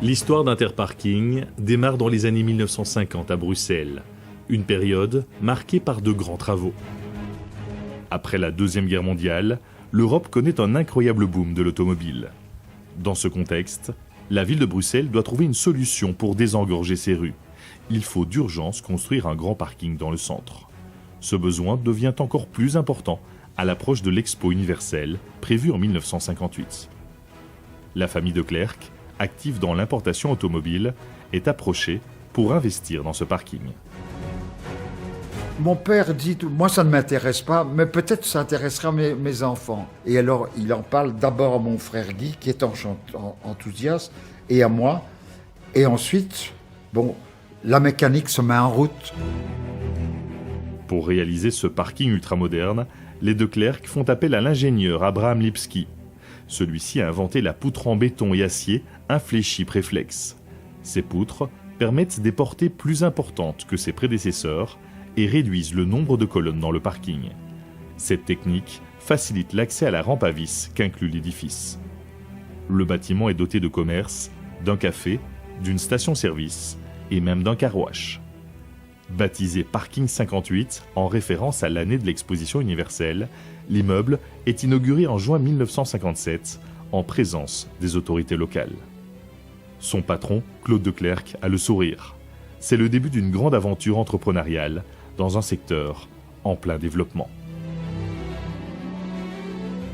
L'histoire d'Interparking démarre dans les années 1950 à Bruxelles, une période marquée par de grands travaux. Après la Deuxième Guerre mondiale, l'Europe connaît un incroyable boom de l'automobile. Dans ce contexte, la ville de Bruxelles doit trouver une solution pour désengorger ses rues. Il faut d'urgence construire un grand parking dans le centre. Ce besoin devient encore plus important à l'approche de l'Expo universelle prévue en 1958. La famille de Clercq, active dans l'importation automobile, est approchée pour investir dans ce parking. Mon père dit, moi ça ne m'intéresse pas, mais peut-être ça intéressera mes enfants. Et alors il en parle d'abord à mon frère Guy, qui est enthousiaste, et à moi. Et ensuite, la mécanique se met en route. Pour réaliser ce parking ultramoderne, les de Clercq font appel à l'ingénieur Abraham Lipski. Celui-ci a inventé la poutre en béton et acier infléchie préflex. Ces poutres permettent des portées plus importantes que ses prédécesseurs et réduisent le nombre de colonnes dans le parking. Cette technique facilite l'accès à la rampe à vis qu'inclut l'édifice. Le bâtiment est doté de commerces, d'un café, d'une station-service et même d'un car-wash. Baptisé Parking 58 en référence à l'année de l'exposition universelle, l'immeuble est inauguré en juin 1957 en présence des autorités locales. Son patron, Claude de Clercq, a le sourire. C'est le début d'une grande aventure entrepreneuriale dans un secteur en plein développement.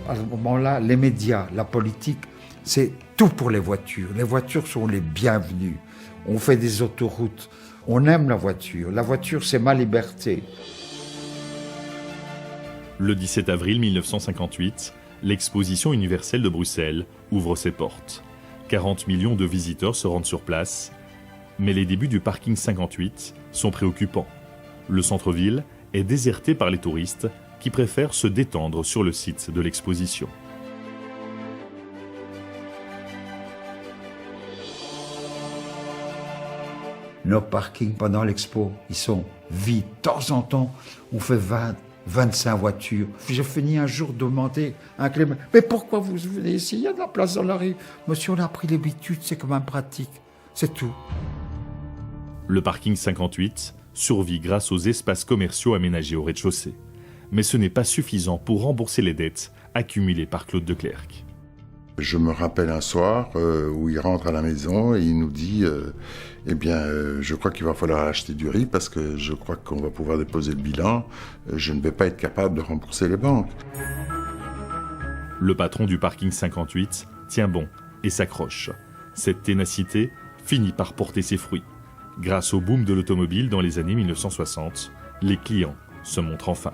À ce moment-là, les médias, la politique, c'est tout pour les voitures. Les voitures sont les bienvenues. On fait des autoroutes. On aime la voiture. La voiture, c'est ma liberté. Le 17 avril 1958, l'exposition universelle de Bruxelles ouvre ses portes. 40 millions de visiteurs se rendent sur place, mais les débuts du parking 58 sont préoccupants. Le centre-ville est déserté par les touristes qui préfèrent se détendre sur le site de l'exposition. Nos parkings pendant l'expo, ils sont vides. De temps en temps, on fait 20, 25 voitures. J'ai fini un jour de demander à un client, mais pourquoi vous venez ici? Il y a de la place dans la rue. Monsieur, on a pris l'habitude, c'est quand même pratique. C'est tout. Le parking 58 survit grâce aux espaces commerciaux aménagés au rez-de-chaussée. Mais ce n'est pas suffisant pour rembourser les dettes accumulées par Claude de Clercq. Je me rappelle un soir où il rentre à la maison et il nous dit je crois qu'il va falloir acheter du riz parce que je crois qu'on va pouvoir déposer le bilan. Je ne vais pas être capable de rembourser les banques. Le patron du parking 58 tient bon et s'accroche. Cette ténacité finit par porter ses fruits. Grâce au boom de l'automobile dans les années 1960, les clients se montrent enfin.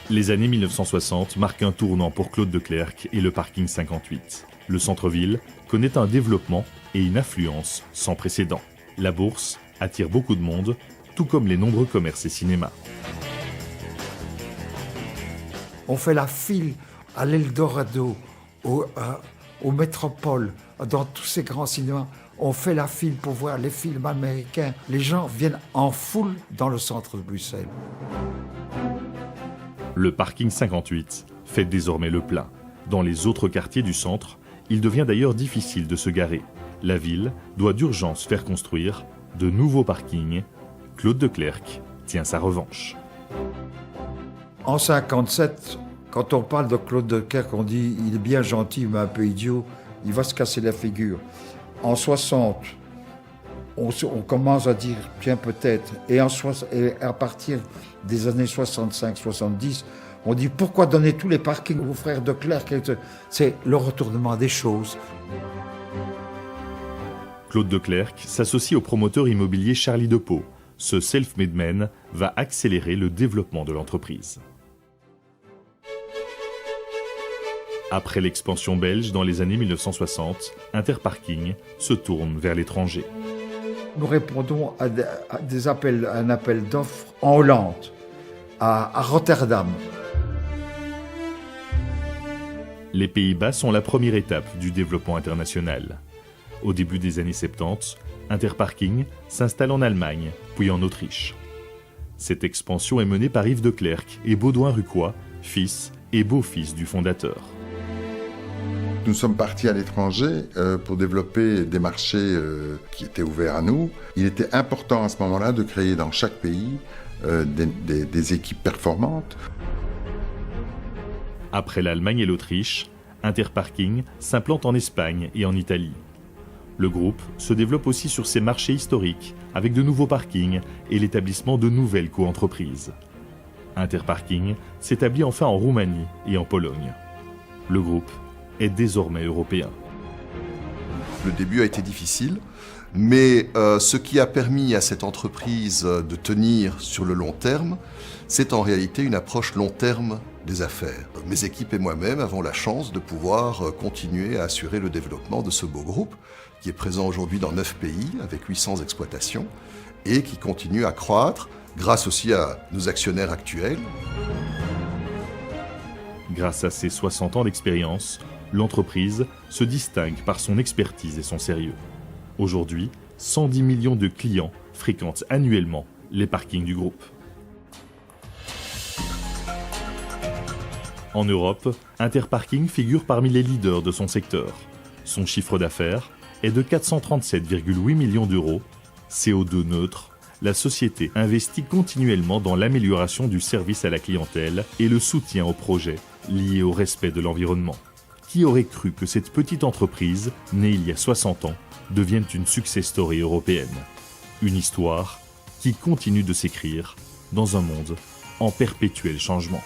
Les années 1960 marquent un tournant pour Claude de Clercq et le parking 58. Le centre-ville connaît un développement et une affluence sans précédent. La bourse attire beaucoup de monde, tout comme les nombreux commerces et cinémas. On fait la file à l'Eldorado, au Métropole, dans tous ces grands cinémas. On fait la file pour voir les films américains. Les gens viennent en foule dans le centre de Bruxelles. Le parking 58 fait désormais le plein. Dans les autres quartiers du centre, il devient d'ailleurs difficile de se garer. La ville doit d'urgence faire construire de nouveaux parkings. Claude de Clercq tient sa revanche. En 1957, quand on parle de Claude de Clercq, on dit il est bien gentil mais un peu idiot, il va se casser la figure. En 1960, on commence à dire tiens peut-être, et à partir des années 65-70, on dit pourquoi donner tous les parkings aux frères de Clercq? C'est le retournement des choses. Claude de Clercq s'associe au promoteur immobilier Charlie Depeau. Ce self-made man va accélérer le développement de l'entreprise. Après l'expansion belge dans les années 1960, Interparking se tourne vers l'étranger. Nous répondons à un appel d'offres en Hollande, à Rotterdam. Les Pays-Bas sont la première étape du développement international. Au début des années 70, Interparking s'installe en Allemagne, puis en Autriche. Cette expansion est menée par Yves de Clercq et Baudouin Rucois, fils et beau-fils du fondateur. nous sommes partis à l'étranger pour développer des marchés qui étaient ouverts à nous, il était important à ce moment-là de créer dans chaque pays des équipes performantes. Après l'Allemagne et l'Autriche, Interparking s'implante en Espagne et en Italie. Le groupe se développe aussi sur ses marchés historiques avec de nouveaux parkings et l'établissement de nouvelles coentreprises. Interparking s'établit enfin en Roumanie et en Pologne. Le groupe est désormais européen. Le début a été difficile, mais ce qui a permis à cette entreprise de tenir sur le long terme, c'est en réalité une approche long terme des affaires. Mes équipes et moi-même avons la chance de pouvoir continuer à assurer le développement de ce beau groupe, qui est présent aujourd'hui dans 9 pays, avec 800 exploitations, et qui continue à croître grâce aussi à nos actionnaires actuels. Grâce à ses 60 ans d'expérience, l'entreprise se distingue par son expertise et son sérieux. Aujourd'hui, 110 millions de clients fréquentent annuellement les parkings du groupe. En Europe, Interparking figure parmi les leaders de son secteur. Son chiffre d'affaires est de 437,8 millions d'euros. CO2 neutre, la société investit continuellement dans l'amélioration du service à la clientèle et le soutien aux projets liés au respect de l'environnement. Qui aurait cru que cette petite entreprise, née il y a 60 ans, devienne une success story européenne? Une histoire qui continue de s'écrire dans un monde en perpétuel changement.